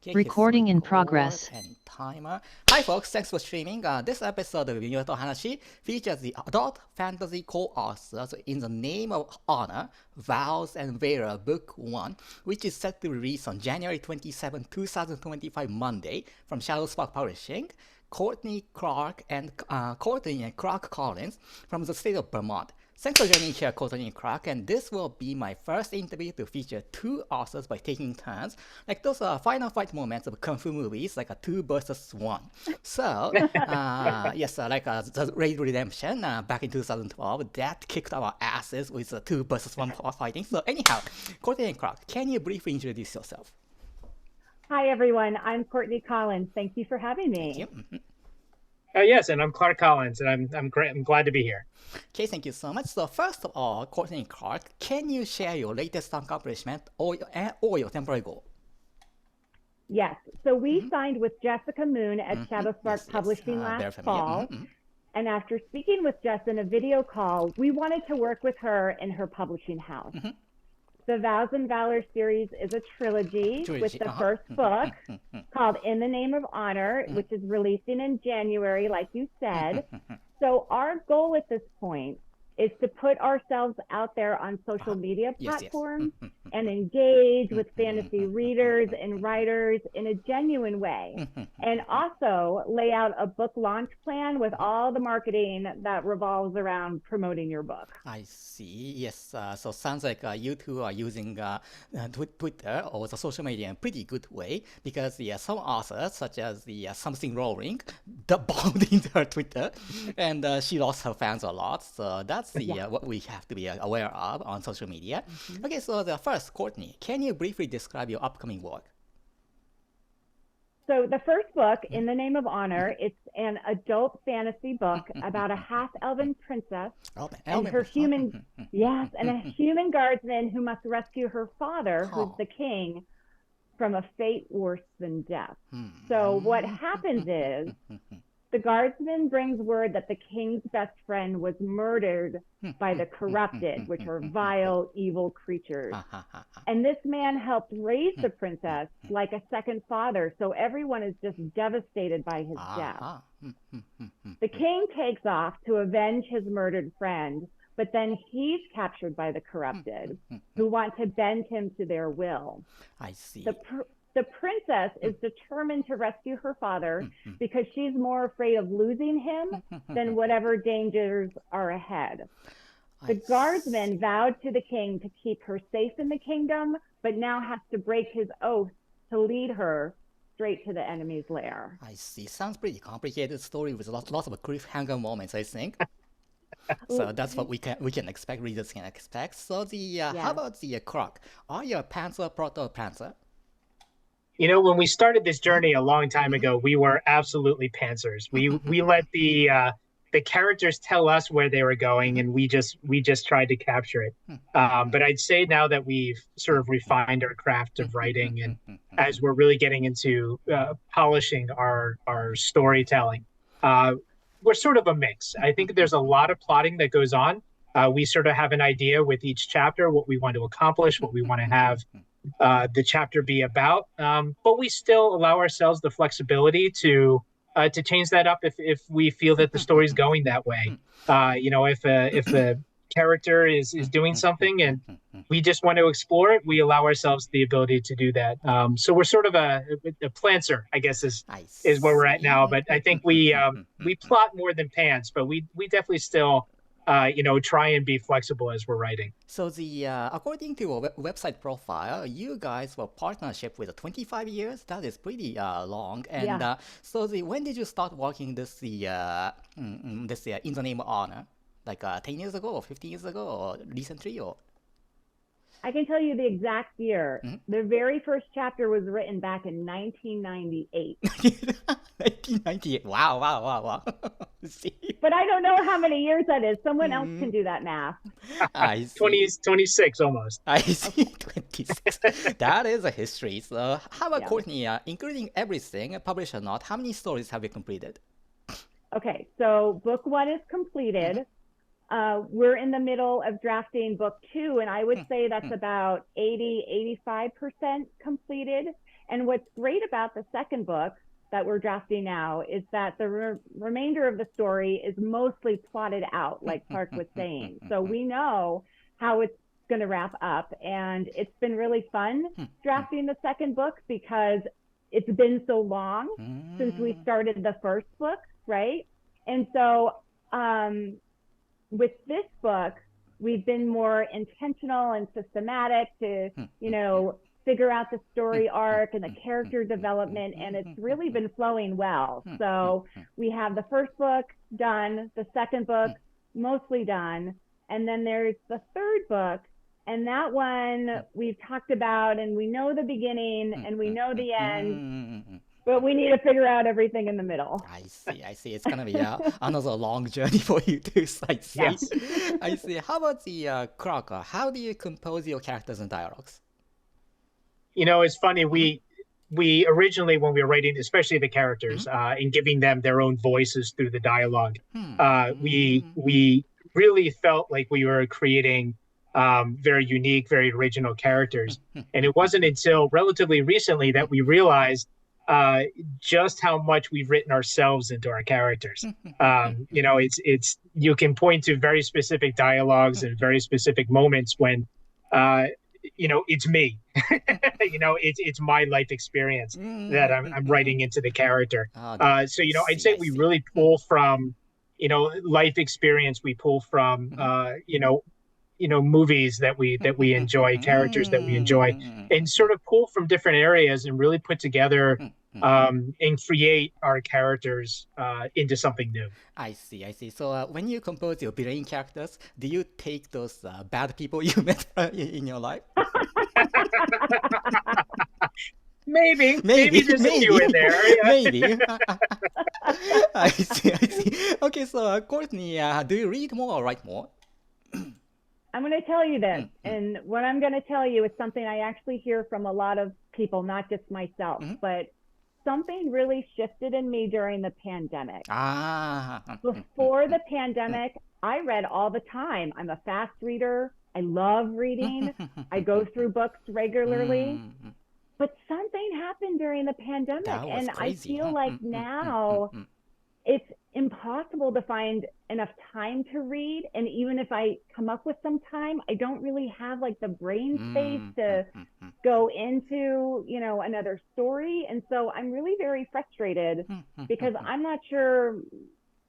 Okay, Recording in progress. And timer. Hi folks, thanks for streaming. This episode of Yumio to Ohanashi features the adult fantasy co-authors in the name of honor, Vows and Vera Book 1, which is set to release on January 27, 2025 Monday from Shadowspark Publishing. Courtney and Clarke Collins from the state of Vermont. Thanks for joining me here, Courtney and Clarke, and this will be my first interview to feature two authors by taking turns, like those final fight moments of kung fu movies, like a 2 versus 1. So, yes, like the Raid Redemption back in 2012, that kicked our asses with 2 versus 1 fighting. So anyhow, Courtney and Clarke, can you briefly introduce yourself? Hi, everyone. I'm Courtney Collins. Thank you for having me. Thank you. Yes, and I'm Clarke Collins, and I'm great. I'm glad to be here. Okay, thank you so much. So first of all, Courtney and Clarke, can you share your latest accomplishment or your temporary goal? Yes. So we signed with Jessica Moon at Shadowspark Publishing last fall. And after speaking with Jess in a video call, we wanted to work with her in her publishing house. The Vows and Valor series is a trilogy with the first book called In the Name of Honor, which is releasing in January, like you said. So our goal at this point is to put ourselves out there on social media platforms and engage with fantasy readers and writers in a genuine way. And also lay out a book launch plan with all the marketing that revolves around promoting your book. I see. Yes. So sounds like you two are using Twitter or the social media in a pretty good way, because some authors, such as the Something Rolling, bombed into her Twitter, and she lost her fans a lot. So that's what we have to be aware of on social media. Okay, so the first, Courtney, can you briefly describe your upcoming work? So the first book, In the Name of Honor, it's an adult fantasy book about a half-elven princess and her human, and a human guardsman who must rescue her father, who's the king, from a fate worse than death. So what happens is the guardsman brings word that the king's best friend was murdered by the corrupted, which are vile, evil creatures. And this man helped raise the princess like a second father, so everyone is just devastated by his death. The king takes off to avenge his murdered friend, but then he's captured by the corrupted, who want to bend him to their will. I see. The princess is determined to rescue her father because she's more afraid of losing him than whatever dangers are ahead. The guardsman vowed to the king to keep her safe in the kingdom, but now has to break his oath to lead her straight to the enemy's lair. I see. Sounds pretty complicated story with lots of cliffhanger moments, I think. So that's what we can expect, readers can expect. So how about the Clarke? Are you a pantser, proto-pantser? You know, when we started this journey a long time ago, we were absolutely pantsers. We let the characters tell us where they were going, and we just tried to capture it. But I'd say now that we've sort of refined our craft of writing, and as we're really getting into polishing our storytelling, we're sort of a mix. I think there's a lot of plotting that goes on. We sort of have an idea with each chapter, what we want to accomplish, what we want to have the chapter be about, but we still allow ourselves the flexibility to change that up if we feel that the story's going that way. If a character is doing something and we just want to explore it, we allow ourselves the ability to do that. So we're sort of a planter, I guess, is where we're at now. But I think we plot more than pants, but we definitely still try and be flexible as we're writing. So according to your website profile, you guys were partnership with 25 years. That is pretty long. And so when did you start working this In the Name of Honor? Like 10 years ago or 15 years ago or recently or? I can tell you the exact year. The very first chapter was written back in 1998. 1998. Wow. See? But I don't know how many years that is. Someone else can do that math. I see. 26 almost. I see. 26. That is a history. So how about Courtney, including everything, published or not, how many stories have you completed? Okay, so book 1 is completed. We're in the middle of drafting book 2, and I would say that's about 85% completed. And what's great about the second book that we're drafting now is that the remainder of the story is mostly plotted out, like Clarke was saying. So we know how it's going to wrap up. And it's been really fun drafting the second book because it's been so long since we started the first book, right? And so with this book, we've been more intentional and systematic to, figure out the story arc and the character development, and it's really been flowing well. So we have the first book done, the second book mostly done, and then there's the third book, and that one we've talked about, and we know the beginning and we know the end, but we need to figure out everything in the middle. I see. It's gonna be another long journey for you too. I see. Yes. I see. How about the Clarke? How do you compose your characters and dialogues? It's funny. We originally, when we were writing, especially the characters, and giving them their own voices through the dialogue, we really felt like we were creating very unique, very original characters. And it wasn't until relatively recently that we realized just how much we've written ourselves into our characters. It's you can point to very specific dialogues and very specific moments when it's me. It's my life experience that I'm writing into the character. So I'd say we really pull from life experience. We pull from movies that we enjoy, characters that we enjoy, and sort of pull from different areas and really put together and create our characters into something new. I see. So when you compose your villain characters, do you take those bad people you met in your life? Maybe there's a few in there. Yeah. Maybe. I see. Okay, so Courtney, do you read more or write more? I'm going to tell you this, and what I'm going to tell you is something I actually hear from a lot of people, not just myself, but something really shifted in me during the pandemic. Before the pandemic, I read all the time. I'm a fast reader. I love reading. I go through books regularly. But something happened during the pandemic, and crazy. I feel like now it's impossible to find enough time to read. And even if I come up with some time, I don't really have like the brain space to go into, another story. And so I'm really very frustrated because I'm not sure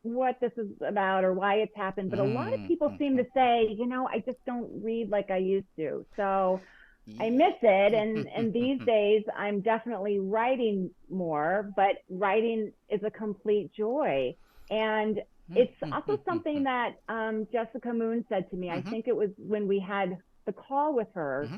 what this is about or why it's happened. But a lot of people seem to say, I just don't read like I used to. So I miss it. And these days I'm definitely writing more, but writing is a complete joy. And it's also something that Jessica Moon said to me. I think it was when we had the call with her,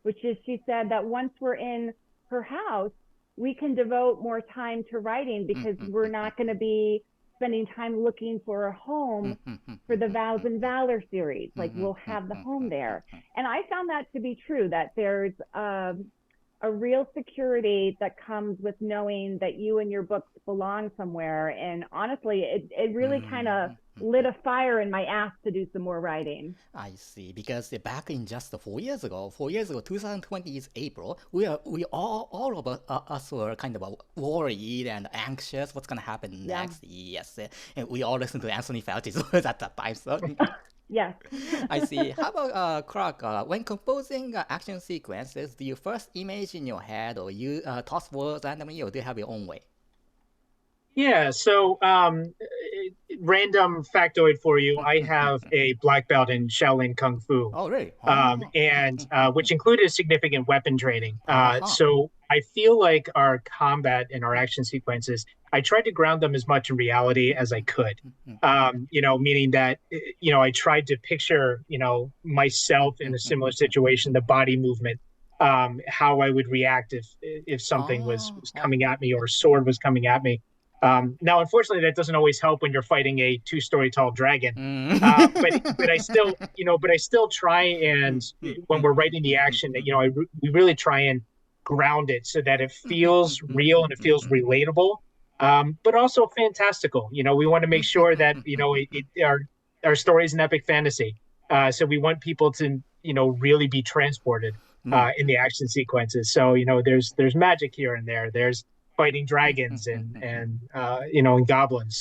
which is she said that once we're in her house, we can devote more time to writing because we're not going to be spending time looking for a home for the Vows and Valor series. Like we'll have the home there. And I found that to be true, that there's a real security that comes with knowing that you and your books belong somewhere. And honestly, it really kind of lit a fire in my ass to do some more writing. I see, because back in just 4 years ago, 2020 is April, we all of us were kind of worried and anxious what's going to happen next. Yes, and we all listened to Anthony Fauci at that time. So. Yes. I see. How about Clarke? When composing action sequences, do you first image in your head, or you toss words randomly, or do you have your own way? Yeah. So, random factoid for you: I have a black belt in Shaolin Kung Fu. Oh, really? And which included significant weapon training. So I feel like our combat and our action sequences, I tried to ground them as much in reality as I could. Meaning that, I tried to picture, myself in a similar situation, the body movement, how I would react if something was coming at me or a sword was coming at me. Now, unfortunately, that doesn't always help when you're fighting a 2-story tall dragon. But I still try, and when we're writing the action, we really try and ground it so that it feels real and it feels relatable, but also fantastical. We want to make sure that our story is an epic fantasy, so we want people to really be transported in the action sequences. So, there's magic here and there. There's fighting dragons and and goblins.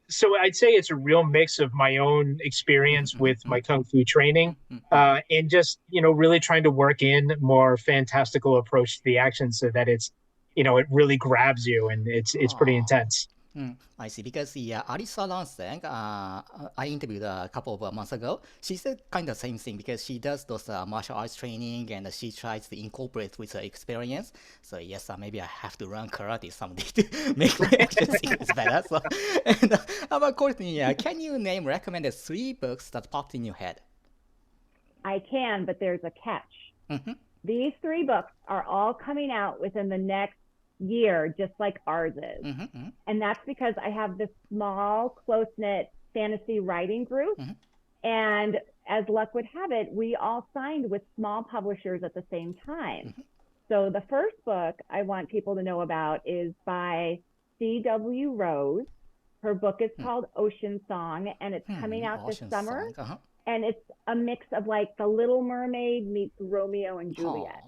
So I'd say it's a real mix of my own experience with my kung fu training and just really trying to work in more fantastical approach to the action so that it's it really grabs you and it's pretty intense. I see. Because the Arisa Lanseng, I interviewed a couple of months ago. She said kind of the same thing because she does those martial arts training and she tries to incorporate with her experience. So yes, maybe I have to learn karate someday to make my action sequence better. So, and how about Courtney? Can you name recommended 3 books that popped in your head? I can, but there's a catch. These 3 books are all coming out within the next year, just like ours is. And that's because I have this small, close-knit fantasy writing group. And as luck would have it, we all signed with small publishers at the same time. So the first book I want people to know about is by C.W. Rose. Her book is called Ocean Song, and it's coming out this summer. And it's a mix of like The Little Mermaid meets Romeo and Juliet.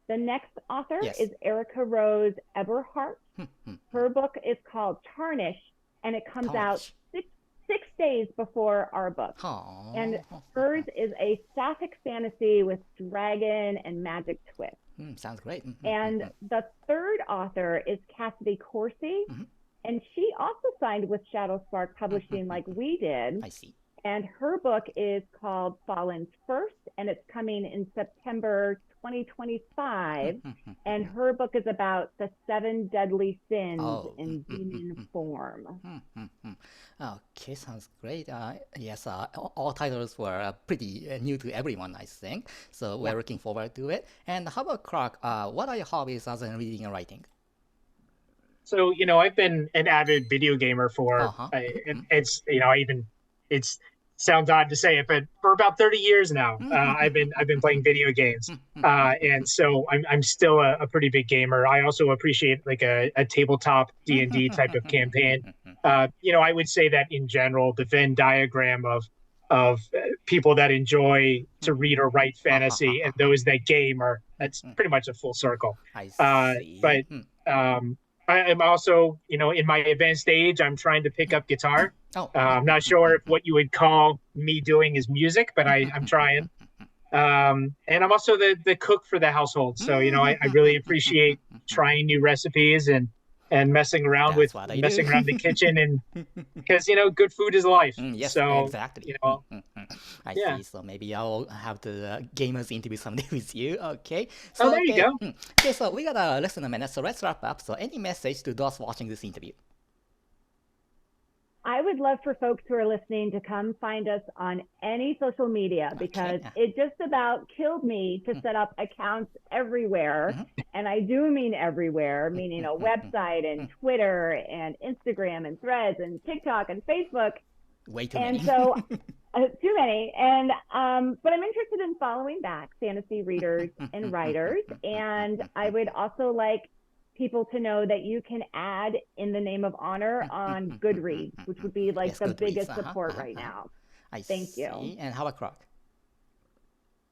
The next author is Erica Rose Eberhardt. Her book is called Tarnish, and it comes out 6 days before our book. And hers is a sapphic fantasy with dragon and magic twist. Sounds great. And the third author is Cassidy Corsi, and she also signed with Shadow Spark Publishing like we did. I see. And her book is called Fallen's First, and it's coming in September 2025. And her book is about the 7 deadly sins in demon form. Okay, sounds great. Yes, all titles were pretty new to everyone, I think. So we're looking forward to it. And how about Clarke? What are your hobbies other than reading and writing? So, I've been an avid video gamer for, it sounds odd to say it, but for about 30 years now, I've been playing video games, and so I'm still a pretty big gamer. I also appreciate like a tabletop D&D type of campaign. I would say that in general, the Venn diagram of people that enjoy to read or write fantasy and those that game that's pretty much a full circle. I see. But I'm also, in my advanced age, I'm trying to pick up guitar. I'm not sure if what you would call me doing is music, but I'm trying. And I'm also the cook for the household. So, I really appreciate trying new recipes and messing around around the kitchen, and because good food is life. Yes, so, exactly. I see. So maybe I'll have the gamers interview someday with you. Okay. So there you go. Okay, so we got less than a minute, so let's wrap up. So any message to those watching this interview? I would love for folks who are listening to come find us on any social media, because it just about killed me to set up accounts everywhere. And I do mean everywhere, meaning a website and Twitter and Instagram and Threads and TikTok and Facebook. Way too many. And so too many. And but I'm interested in following back fantasy readers and writers. And I would also like people to know that you can add In the Name of Honor on Goodreads, which would be like the biggest support right now. Thank you. And how about Clarke?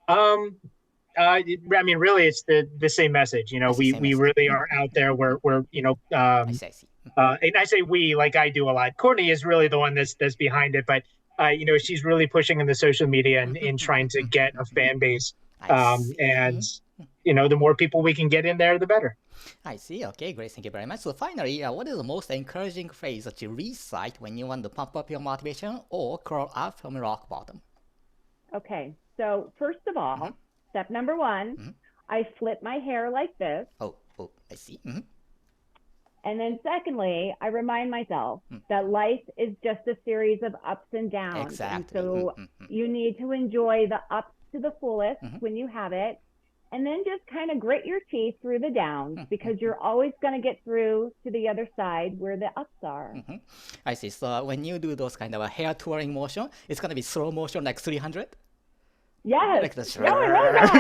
I mean, really, it's the same message. We really are out there. We're I see. And I say we, like I do a lot. Courtney is really the one that's behind it, but she's really pushing in the social media and trying to get a fan base. And the more people we can get in there, the better. I see. Okay, great. Thank you very much. So finally, what is the most encouraging phrase that you recite when you want to pump up your motivation or crawl up from rock bottom? Okay. So first of all, step number 1, I flip my hair like this. Oh, I see. And then secondly, I remind myself that life is just a series of ups and downs. Exactly. And so you need to enjoy the ups to the fullest when you have it. And then just kind of grit your teeth through the downs, because you're always going to get through to the other side where the ups are. I see. So when you do those kind of a hair twirling motion, it's going to be slow motion like 300? Yes. Like the no, I love that.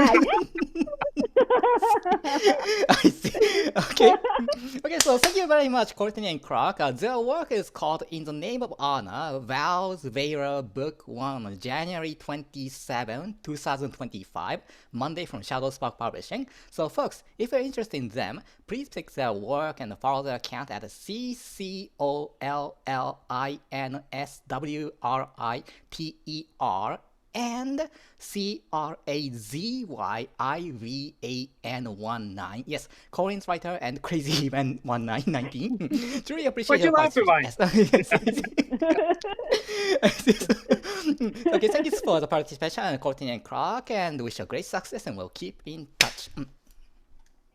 I see. Okay. Okay, so thank you very much, Courtney and Clarke. Their work is called In the Name of Honor, Vows Vera Book 1, January 27, 2025, Monday from Shadowspark Publishing. So folks, if you're interested in them, please pick their work and follow their account at CCOLLINSWRITER and CRAZYIVAN19. Yes, Collins writer and Crazy Event 1919. Truly appreciate your participation. Okay, thank you for the participation, Courtney and Clarke, and wish you great success, and we'll keep in touch.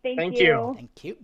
Thank you. Thank you.